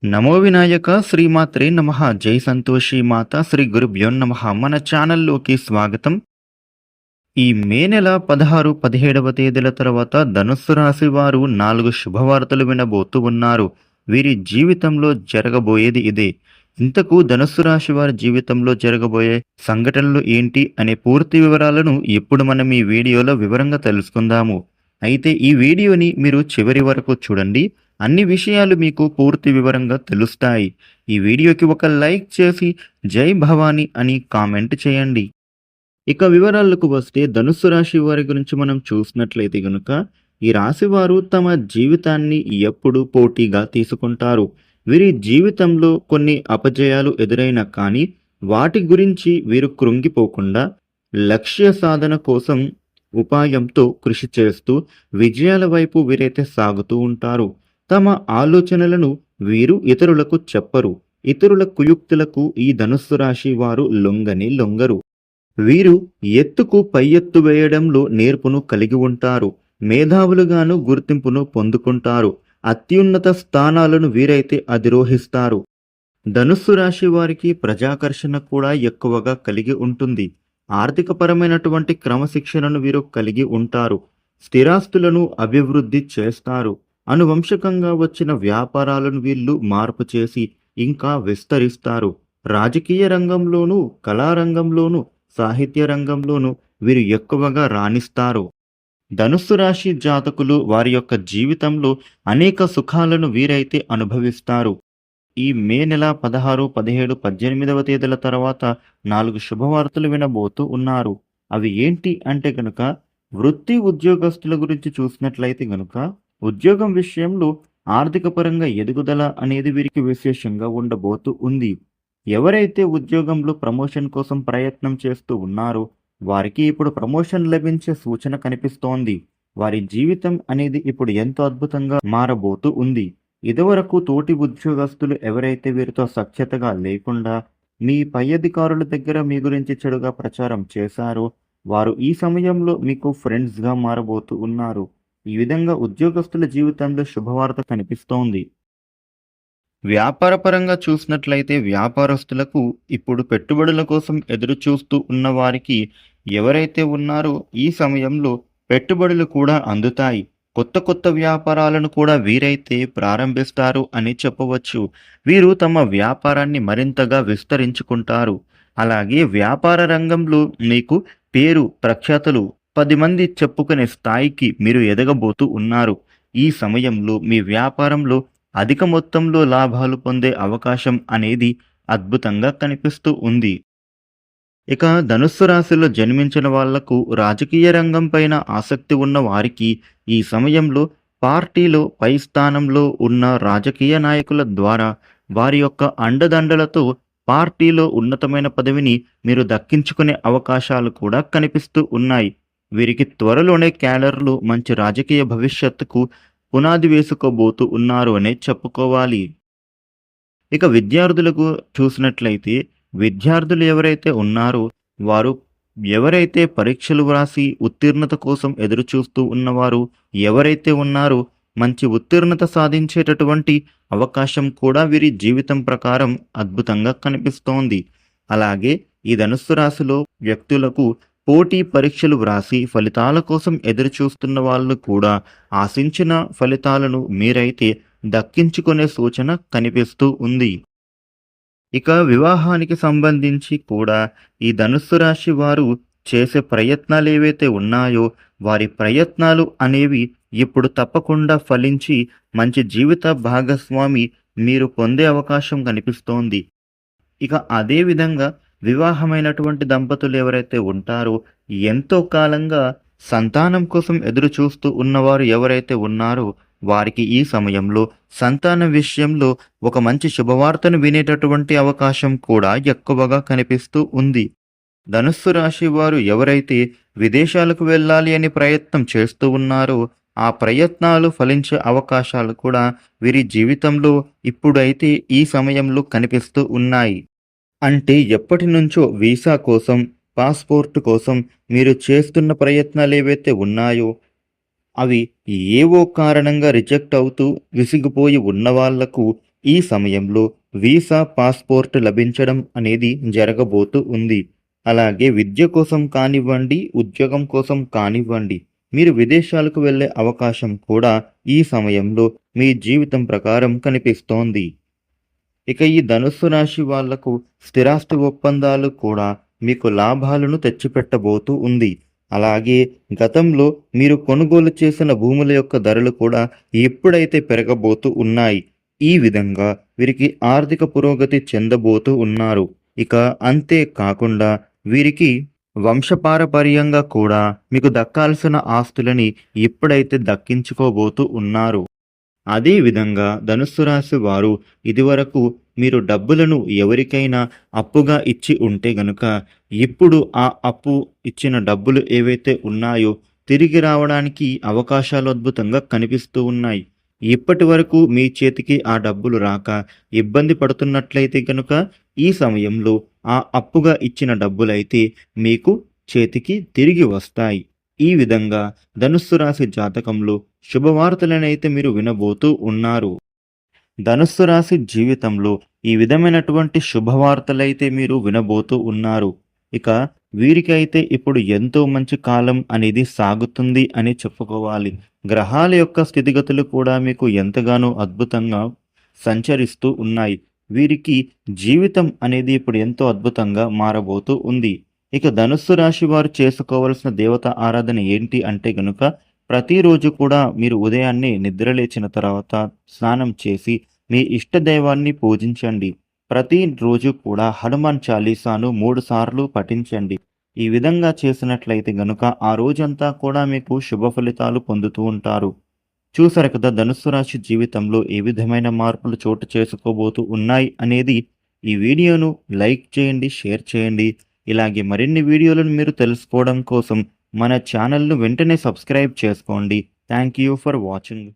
నమో వినాయక శ్రీమాత్రే నమః. జై సంతోషి మాత శ్రీ గురుభ్యో నమః. మన ఛానల్లోకి స్వాగతం. ఈ మే నెల 16, 17వ తేదీల తర్వాత ధనుస్సు రాశి వారు 4 శుభవార్తలు వినబోతూ ఉన్నారు. వీరి జీవితంలో జరగబోయేది ఇదే. ఇంతకు ధనుస్సు రాశి వారి జీవితంలో జరగబోయే సంఘటనలు ఏంటి అనే పూర్తి వివరాలను ఇప్పుడు మనం ఈ వీడియోలో వివరంగా తెలుసుకుందాము. అయితే ఈ వీడియోని మీరు చివరి వరకు చూడండి. అన్ని విషయాలు మీకు పూర్తి వివరంగా తెలుస్తాయి. ఈ వీడియోకి ఒక లైక్ చేసి జై భవాని అని కామెంట్ చేయండి. ఇక వివరాలకు వస్తే ధనుస్సు రాశి వారి గురించి మనం చూసినట్లయితే గనుక ఈ రాశి వారు తమ జీవితాన్ని ఎప్పుడూ పోటీగా తీసుకుంటారు. వీరి జీవితంలో కొన్ని అపజయాలు ఎదురైనా కానీ వాటి గురించి వీరు కృంగిపోకుండా లక్ష్య సాధన కోసం ఉపాయంతో కృషి చేస్తూ విజయాల వైపు వీరైతే సాగుతూ ఉంటారు. తమ ఆలోచనలను వీరు ఇతరులకు చెప్పరు. ఇతరుల కుయుక్తులకు ఈ ధనుస్సు రాశి వారు లొంగరు. వీరు ఎత్తుకు పై ఎత్తు వేయడంలో నేర్పును కలిగి ఉంటారు. మేధావులుగాను గుర్తింపును పొందుకుంటారు. అత్యున్నత స్థానాలను వీరైతే అధిరోహిస్తారు. ధనుస్సు రాశి వారికి ప్రజాకర్షణ కూడా ఎక్కువగా కలిగి ఉంటుంది. ఆర్థికపరమైనటువంటి క్రమశిక్షణను వీరు కలిగి ఉంటారు. స్థిరాస్తులను అభివృద్ధి చేస్తారు. అనువంశకంగా వచ్చిన వ్యాపారాలను వీళ్ళు మార్పు చేసి ఇంకా విస్తరిస్తారు. రాజకీయ రంగంలోనూ కళారంగంలోనూ సాహిత్య రంగంలోనూ వీరు ఎక్కువగా రాణిస్తారు. ధనుస్సు రాశి జాతకులు వారి యొక్క జీవితంలో అనేక సుఖాలను వీరైతే అనుభవిస్తారు. ఈ మే నెల 16, 17, 18వ తేదీల తర్వాత 4 శుభవార్తలు వినబోతూ ఉన్నారు. అవి ఏంటి అంటే గనుక వృత్తి ఉద్యోగస్తుల గురించి చూసినట్లయితే గనుక ఉద్యోగం విషయంలో ఆర్థిక పరంగా ఎదుగుదల అనేది వీరికి విశేషంగా ఉండబోతూ ఉంది. ఎవరైతే ఉద్యోగంలో ప్రమోషన్ కోసం ప్రయత్నం చేస్తూ ఉన్నారో వారికి ఇప్పుడు ప్రమోషన్ లభించే సూచన కనిపిస్తోంది. వారి జీవితం అనేది ఇప్పుడు ఎంతో అద్భుతంగా మారబోతూ ఉంది. ఇదివరకు తోటి ఉద్యోగస్తులు ఎవరైతే వీరితో సఖ్యతగా లేకుండా మీ పై అధికారుల దగ్గర మీ గురించి చెడుగా ప్రచారం చేశారో వారు ఈ సమయంలో మీకు ఫ్రెండ్స్గా మారబోతూ ఉన్నారు. ఈ విధంగా ఉద్యోగస్తుల జీవితంలో శుభవార్త కనిపిస్తోంది. వ్యాపారపరంగా చూసినట్లయితే వ్యాపారస్తులకు ఇప్పుడు పెట్టుబడుల కోసం ఎదురు చూస్తూ ఉన్న వారికి ఎవరైతే ఉన్నారో ఈ సమయంలో పెట్టుబడులు కూడా అందుతాయి. కొత్త కొత్త వ్యాపారాలను కూడా వీరైతే ప్రారంభిస్తారు అని చెప్పవచ్చు. వీరు తమ వ్యాపారాన్ని మరింతగా విస్తరించుకుంటారు. అలాగే వ్యాపార రంగంలో మీకు పేరు ప్రఖ్యాతలు 10 మంది చెప్పుకునే స్థాయికి మీరు ఎదగబోతూ ఉన్నారు. ఈ సమయంలో మీ వ్యాపారంలో అధిక మొత్తంలో లాభాలు పొందే అవకాశం అనేది అద్భుతంగా కనిపిస్తూ ఉంది. ఇక ధనుస్సు రాశిలో జన్మించిన వాళ్లకు రాజకీయ రంగం పైన ఆసక్తి ఉన్న వారికి ఈ సమయంలో పార్టీలో పై స్థానంలో ఉన్న రాజకీయ నాయకుల ద్వారా వారి యొక్క అండదండలతో పార్టీలో ఉన్నతమైన పదవిని మీరు దక్కించుకునే అవకాశాలు కూడా కనిపిస్తూ ఉన్నాయి. వీరికి త్వరలోనే క్యాడర్లు మంచి రాజకీయ భవిష్యత్తుకు పునాది వేసుకోబోతూ ఉన్నారు అనే చెప్పుకోవాలి. ఇక విద్యార్థులకు చూసినట్లయితే విద్యార్థులు ఎవరైతే ఉన్నారో వారు ఎవరైతే పరీక్షలు వ్రాసి ఉత్తీర్ణత కోసం ఎదురు చూస్తూ ఉన్నవారు ఎవరైతే ఉన్నారో మంచి ఉత్తీర్ణత సాధించేటటువంటి అవకాశం కూడా వీరి జీవితం ప్రకారం అద్భుతంగా కనిపిస్తోంది. అలాగే ఈ ధనుస్సు రాశిలో వ్యక్తులకు పోటీ పరీక్షలు వ్రాసి ఫలితాల కోసం ఎదురు చూస్తున్న వాళ్ళు కూడా ఆశించిన ఫలితాలను మీరైతే దక్కించుకునే సూచన కనిపిస్తూ ఉంది. ఇక వివాహానికి సంబంధించి కూడా ఈ ధనుస్సు రాశి వారు చేసే ప్రయత్నాలు ఏవైతే ఉన్నాయో వారి ప్రయత్నాలు అనేవి ఇప్పుడు తప్పకుండా ఫలించి మంచి జీవిత భాగస్వామి మీరు పొందే అవకాశం కనిపిస్తోంది. ఇక అదేవిధంగా వివాహమైనటువంటి దంపతులు ఎవరైతే ఉంటారో ఎంతో కాలంగా సంతానం కోసం ఎదురు చూస్తూ ఉన్నవారు ఎవరైతే ఉన్నారో వారికి ఈ సమయంలో సంతానం విషయంలో ఒక మంచి శుభవార్తను వినేటటువంటి అవకాశం కూడా ఎక్కువగా కనిపిస్తూ ఉంది. ధనుస్సు రాశి వారు ఎవరైతే విదేశాలకు వెళ్ళాలి అని ప్రయత్నం చేస్తూ ఉన్నారో ఆ ప్రయత్నాలు ఫలించే అవకాశాలు కూడా వీరి జీవితంలో ఇప్పుడైతే ఈ సమయంలో కనిపిస్తూ ఉన్నాయి. అంటే ఎప్పటి నుంచో వీసా కోసం పాస్పోర్ట్ కోసం మీరు చేస్తున్న ప్రయత్నాలు ఏవైతే ఉన్నాయో అవి ఏవో కారణంగా రిజెక్ట్ అవుతూ విసిగిపోయి ఉన్న వాళ్లకు ఈ సమయంలో వీసా, పాస్‌పోర్ట్ లభించడం అనేది జరగబోతూ ఉంది. అలాగే విద్య కోసం కానివ్వండి, ఉద్యోగం కోసం కానివ్వండి, మీరు విదేశాలకు వెళ్ళే అవకాశం కూడా ఈ సమయంలో మీ జీవితం ప్రకారం కనిపిస్తోంది. ఇక ఈ ధనుస్సు రాశి వాళ్లకు స్థిరాస్తి ఒప్పందాలు కూడా మీకు లాభాలను తెచ్చిపెట్టబోతూ ఉంది. అలాగే గతంలో మీరు కొనుగోలు చేసిన భూముల యొక్క ధరలు కూడా ఎప్పుడైతే పెరగబోతూ ఉన్నాయి. ఈ విధంగా వీరికి ఆర్థిక పురోగతి చెందబోతూ ఉన్నారు. ఇక అంతే కాకుండా వీరికి వంశపారపర్యంగా కూడా మీకు దక్కాల్సిన ఆస్తులని ఎప్పుడైతే దక్కించుకోబోతూ ఉన్నారు. అదే విధంగా ధనుస్సు రాశి వారు ఇదివరకు మీరు డబ్బులను ఎవరికైనా అప్పుగా ఇచ్చి ఉంటే గనుక ఇప్పుడు ఆ అప్పు ఇచ్చిన డబ్బులు ఏవైతే ఉన్నాయో తిరిగి రావడానికి అవకాశాలు అద్భుతంగా కనిపిస్తూ ఉన్నాయి. ఇప్పటి వరకు మీ చేతికి ఆ డబ్బులు రాక ఇబ్బంది పడుతున్నట్లయితే కనుక ఈ సమయంలో ఆ అప్పుగా ఇచ్చిన డబ్బులైతే మీకు చేతికి తిరిగి వస్తాయి. ఈ విధంగా ధనుస్సు రాశి జాతకంలో శుభవార్తలనైతే మీరు వినబోతూ ఉన్నారు. ధనుస్సు రాశి జీవితంలో ఈ విధమైనటువంటి శుభవార్తలైతే మీరు వినబోతూ ఉన్నారు. ఇక వీరికైతే ఇప్పుడు ఎంతో మంచి కాలం అనేది సాగుతుంది అని చెప్పుకోవాలి. గ్రహాల యొక్క స్థితిగతులు కూడా మీకు ఎంతగానో అద్భుతంగా సంచరిస్తూ ఉన్నాయి. వీరికి జీవితం అనేది ఇప్పుడు ఎంతో అద్భుతంగా మారబోతూ ఉంది. ఇక ధనుస్సు రాశి వారు చేసుకోవలసిన దేవత ఆరాధన ఏంటి అంటే గనుక ప్రతిరోజు కూడా మీరు ఉదయాన్నే నిద్రలేచిన తర్వాత స్నానం చేసి మీ ఇష్ట దైవాన్ని పూజించండి. ప్రతిరోజు కూడా హనుమాన్ చాలీసాను 3 సార్లు పఠించండి. ఈ విధంగా చేసినట్లయితే గనుక ఆ రోజంతా కూడా మీకు శుభ ఫలితాలు పొందుతూ ఉంటారు. చూసారు కదా ధనుస్సు రాశి జీవితంలో ఏ విధమైన మార్పులు చోటు చేసుకోబోతూ ఉన్నాయి అనేది. ఈ వీడియోను లైక్ చేయండి, షేర్ చేయండి. ఇలాగే మరిన్ని వీడియోలను మీరు తెలుసుకోవడం కోసం మన ఛానల్ను వెంటనే సబ్స్క్రైబ్ చేసుకోండి. Thank you for watching.